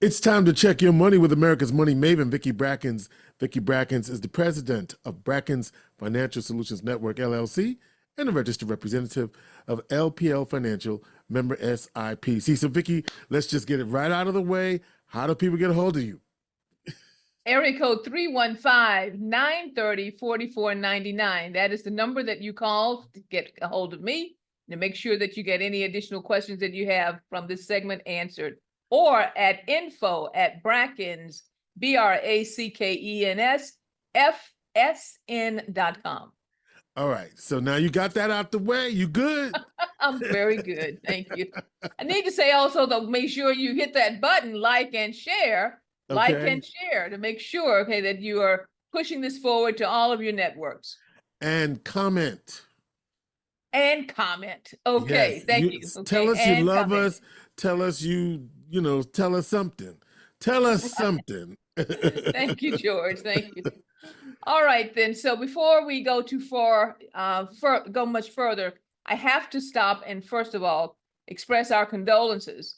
It's time to check your money with America's money maven, Vicki Brackens. Vicki Brackens is the president of Brackens Financial Solutions Network, LLC, and a registered representative of LPL Financial, member SIPC. So, Vicki, let's just get it right out of the way. How do people get a hold of you? Area code 315-930-4499. That is the number that you call to get a hold of me, to make sure that you get any additional questions that you have from this segment answered. Or at info@Brackens, BRACKENS, FSN.com. All right. So now you got that out the way. You good? I'm very good. Thank you. I need to say also, though, make sure you hit that button, like and share, like and share, to make sure, okay, that you are pushing this forward to all of your networks. And comment. And comment. Okay. Yes. Thank you. Okay. Tell us you love us. Tell us tell us something. Tell us something. Thank you, George. Thank you. All right, then. So before we go too far, go much further, I have to stop and first of all, express our condolences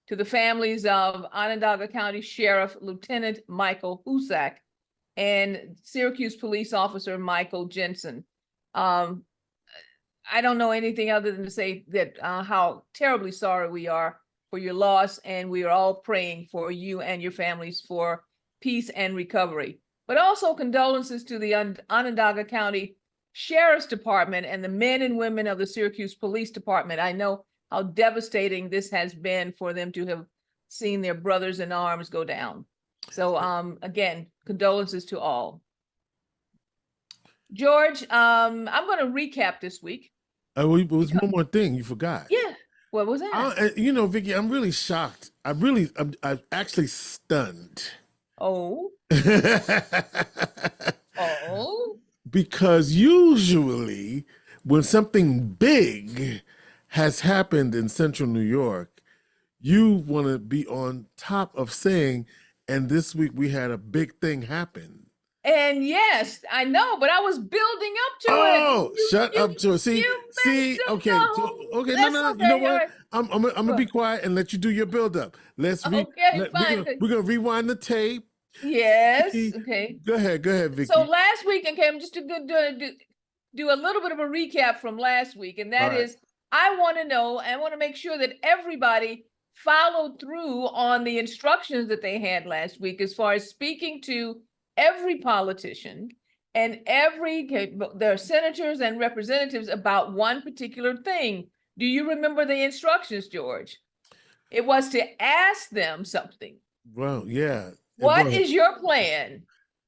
to the families of Onondaga County Sheriff Lieutenant Michael Husak and Syracuse police officer Michael Jensen. I don't know anything other than to say that how terribly sorry we are for your loss, and we are all praying for you and your families for peace and recovery. But also condolences to the Onondaga County Sheriff's Department and the men and women of the Syracuse Police Department. I know how devastating this has been for them to have seen their brothers in arms go down. So again, condolences to all. George, I'm going to recap this week. It was one more thing you forgot. Yeah. What was that? Vicki, I'm really shocked. I'm actually stunned. Oh. Oh. Because usually when something big has happened in central New York, you want to be on top of saying, and this week we had a big thing happen. And yes, I know, but I was building up to it. Oh, shut up to it. See, okay. No. You know what? Right. I'm gonna be quiet and let you do your build up. We're gonna rewind the tape. Yes. Okay. Go ahead, Vicki. So last week, okay, I'm just gonna do a little bit of a recap from last week, and that is, I want to know, I want to make sure that everybody followed through on the instructions that they had last week, as far as speaking to every politician and their senators and representatives about one particular thing. Do you remember the instructions, George? It was to ask them something. Well, yeah. What is your plan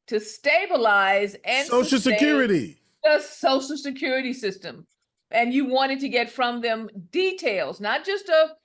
to stabilize and Social Security, the Social Security system? And you wanted to get from them details, not just a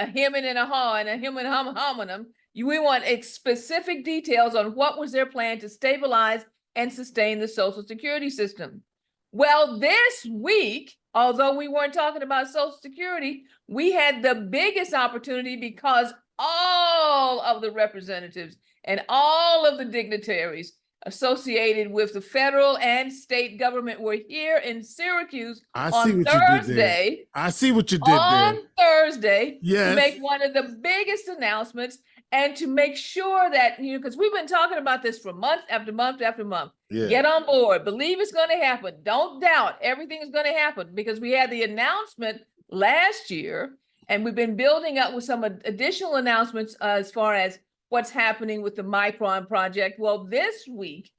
him and a haw and a him and homonym. We want specific details on what was their plan to stabilize and sustain the Social Security system. Well, this week, although we weren't talking about Social Security, we had the biggest opportunity because all of the representatives and all of the dignitaries associated with the federal and state government were here in Syracuse on Thursday. I see what you did on Thursday, yes, to make one of the biggest announcements and to make sure that, because we've been talking about this for month after month after month. Yeah. Get on board. Believe it's going to happen. Don't doubt. Everything is going to happen, because we had the announcement last year, and we've been building up with some additional announcements as far as what's happening with the MICRON project. Well, this week,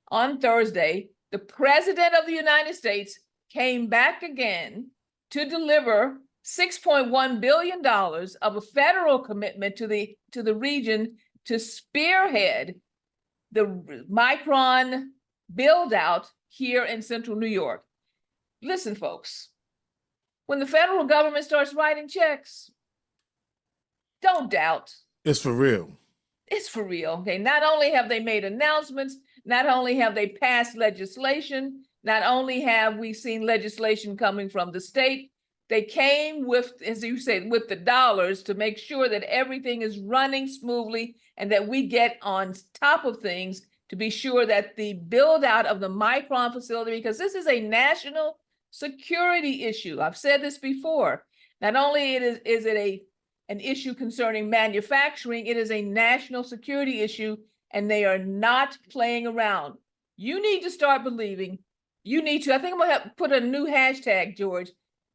on Thursday, the President of the United States came back again to deliver $6.1 billion of a federal commitment to the region to spearhead the MICRON build out here in central New York. Listen, folks, when the federal government starts writing checks, don't doubt. It's for real. It's for real. Okay. Not only have they made announcements, not only have they passed legislation, not only have we seen legislation coming from the state, they came with, as you said, with the dollars to make sure that everything is running smoothly and that we get on top of things to be sure that the build out of the MICRON facility, because this is a national security issue. I've said this before. Not only is it a an issue concerning manufacturing. It is a national security issue, and they are not playing around. You need to start believing. You need to, I think I'm gonna have to put a new hashtag, George.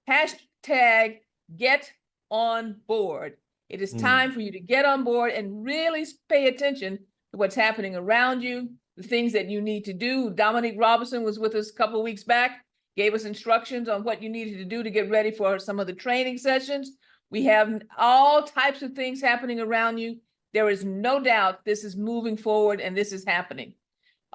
Hashtag get on board. It is time for you to get on board and really pay attention to what's happening around you, the things that you need to do. Dominique Robinson was with us a couple of weeks back, gave us instructions on what you needed to do to get ready for some of the training sessions. We have all types of things happening around you. There is no doubt this is moving forward and this is happening.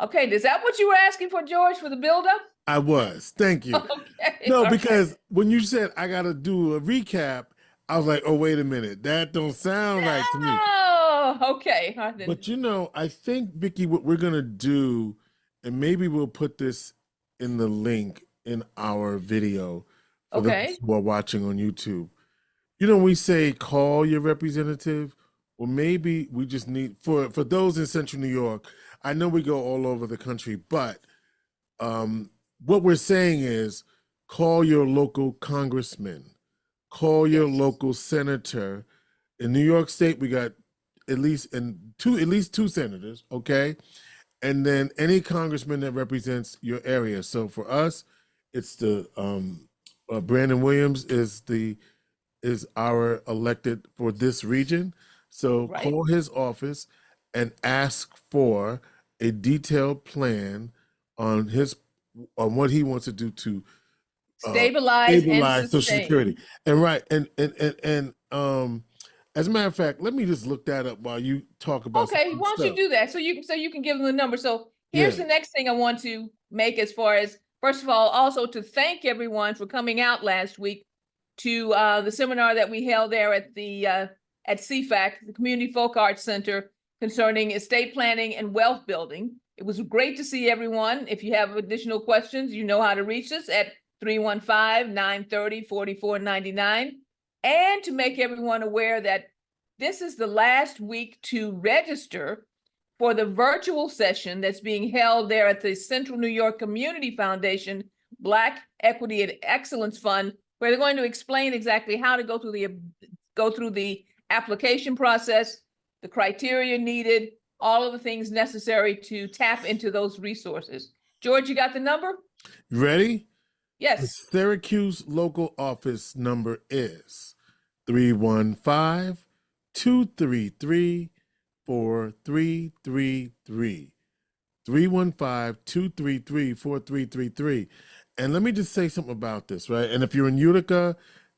Okay, is that what you were asking for, George, for the buildup? I was. Thank you. Okay. No, because when you said I got to do a recap, I was like, oh, wait a minute. That don't sound right to me. Oh, okay. All right, then. But I think, Vicki, what we're going to do, and maybe we'll put this in the link in our video for those who are watching on YouTube. We say call your representative. Well, maybe we just need, for those in Central New York, I know we go all over the country, but what we're saying is call your local congressman, call your local senator. In New York State, we got at least two senators, okay? And then any congressman that represents your area. So for us, it's the Brandon Williams is our elected for this region. So call his office and ask for a detailed plan on what he wants to do to stabilize and Social Security. And as a matter of fact, let me just look that up while you talk about. Okay, why don't you do that so you can give them the number. So here's the next thing I want to make, as far as, first of all, also to thank everyone for coming out last week to the seminar that we held there at the at CFAC, the Community Folk Arts Center, concerning estate planning and wealth building. It was great to see everyone. If you have additional questions, you know how to reach us at 315-930-4499. And to make everyone aware that this is the last week to register for the virtual session that's being held there at the Central New York Community Foundation Black Equity and Excellence Fund, where they're going to explain exactly how to go through the application process, the criteria needed, all of the things necessary to tap into those resources. George, you got the number? You ready? Yes. The Syracuse local office number is 315-233-4333. 315-233-4333. And let me just say something about this, right? And if you're in Utica,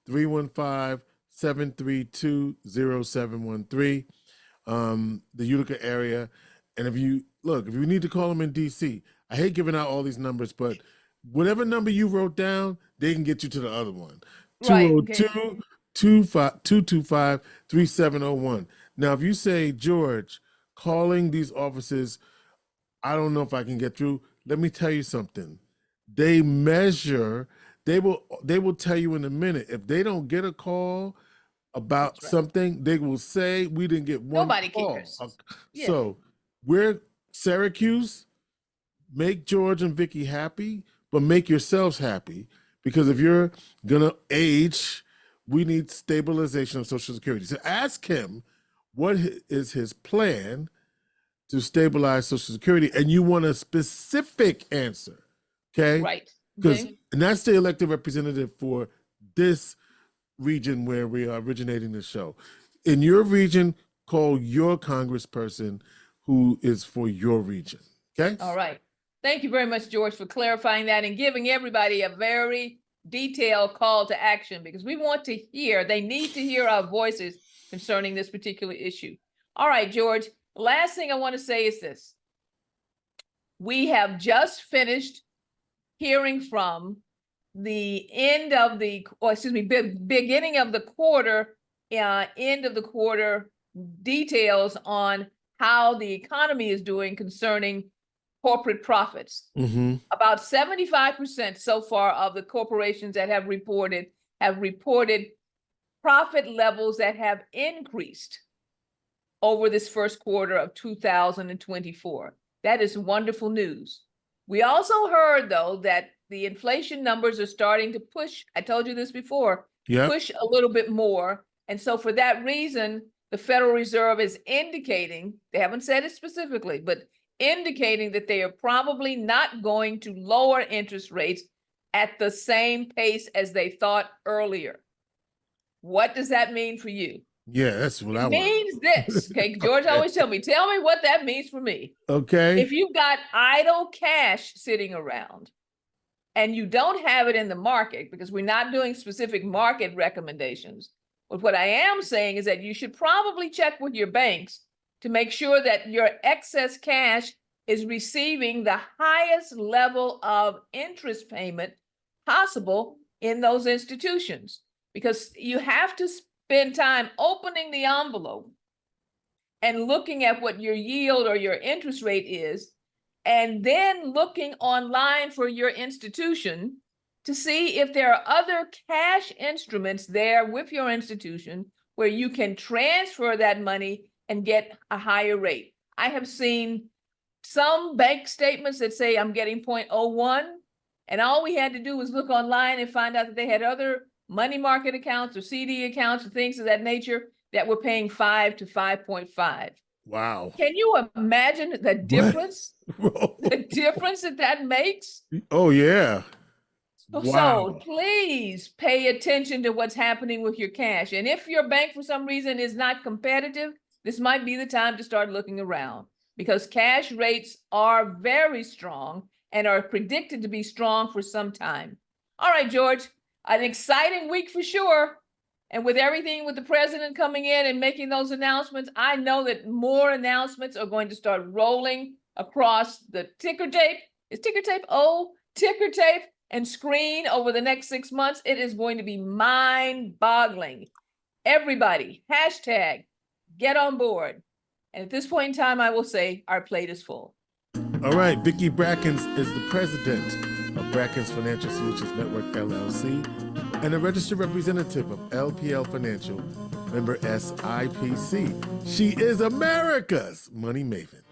315-732-0713, the Utica area. And if you need to call them in DC, I hate giving out all these numbers, but whatever number you wrote down, they can get you to the other one. 202-225-3701. Now, if you say, George, calling these offices, I don't know if I can get through. Let me tell you something. They measure, they will tell you in a minute. If they don't get a call about something, they will say we didn't get one Nobody call. cares. So we're Syracuse, make George and Vicki happy, but make yourselves happy, because if you're gonna age, we need stabilization of Social Security. So ask him what is his plan to stabilize Social Security, and you want a specific answer, okay? Right. And that's the elected representative for this region where we are originating the show. In your region, call your congressperson who is for your region, okay? All right. Thank you very much, George, for clarifying that and giving everybody a very detailed call to action, because we want to hear, they need to hear our voices concerning this particular issue. All right, George, the last thing I want to say is this. We have just finished hearing from the beginning of the quarter, end of the quarter details on how the economy is doing concerning corporate profits. About 75% so far of the corporations that have reported profit levels that have increased over this first quarter of 2024. That is wonderful news. We also heard, though, that the inflation numbers are starting to push. I told you this before, push a little bit more. And so for that reason, the Federal Reserve is indicating, they haven't said it specifically, but indicating that they are probably not going to lower interest rates at the same pace as they thought earlier. What does that mean for you? Yeah, that's what I It want. means this, okay? George always tell me what that means for me. Okay. If you've got idle cash sitting around and you don't have it in the market, because we're not doing specific market recommendations, but what I am saying is that you should probably check with your banks to make sure that your excess cash is receiving the highest level of interest payment possible in those institutions, because you have to spend time opening the envelope and looking at what your yield or your interest rate is, and then looking online for your institution to see if there are other cash instruments there with your institution where you can transfer that money and get a higher rate. I have seen some bank statements that say I'm getting 0.01, and all we had to do was look online and find out that they had other money market accounts or CD accounts or things of that nature that were paying 5 to 5.5. Wow. Can you imagine the difference? The difference that makes? Oh, yeah. So Wow. please pay attention to what's happening with your cash. And if your bank for some reason is not competitive, this might be the time to start looking around, because cash rates are very strong and are predicted to be strong for some time. All right, George, an exciting week for sure. And with everything with the president coming in and making those announcements, I know that more announcements are going to start rolling across the ticker tape. Is ticker tape? Oh, ticker tape and screen over the next 6 months. It is going to be mind-boggling. Everybody, hashtag get on board. And at this point in time, I will say our plate is full. All right, Vicki Brackens is the president of Brackens Financial Solutions Network, LLC, and a registered representative of LPL Financial, member SIPC. She is America's money maven.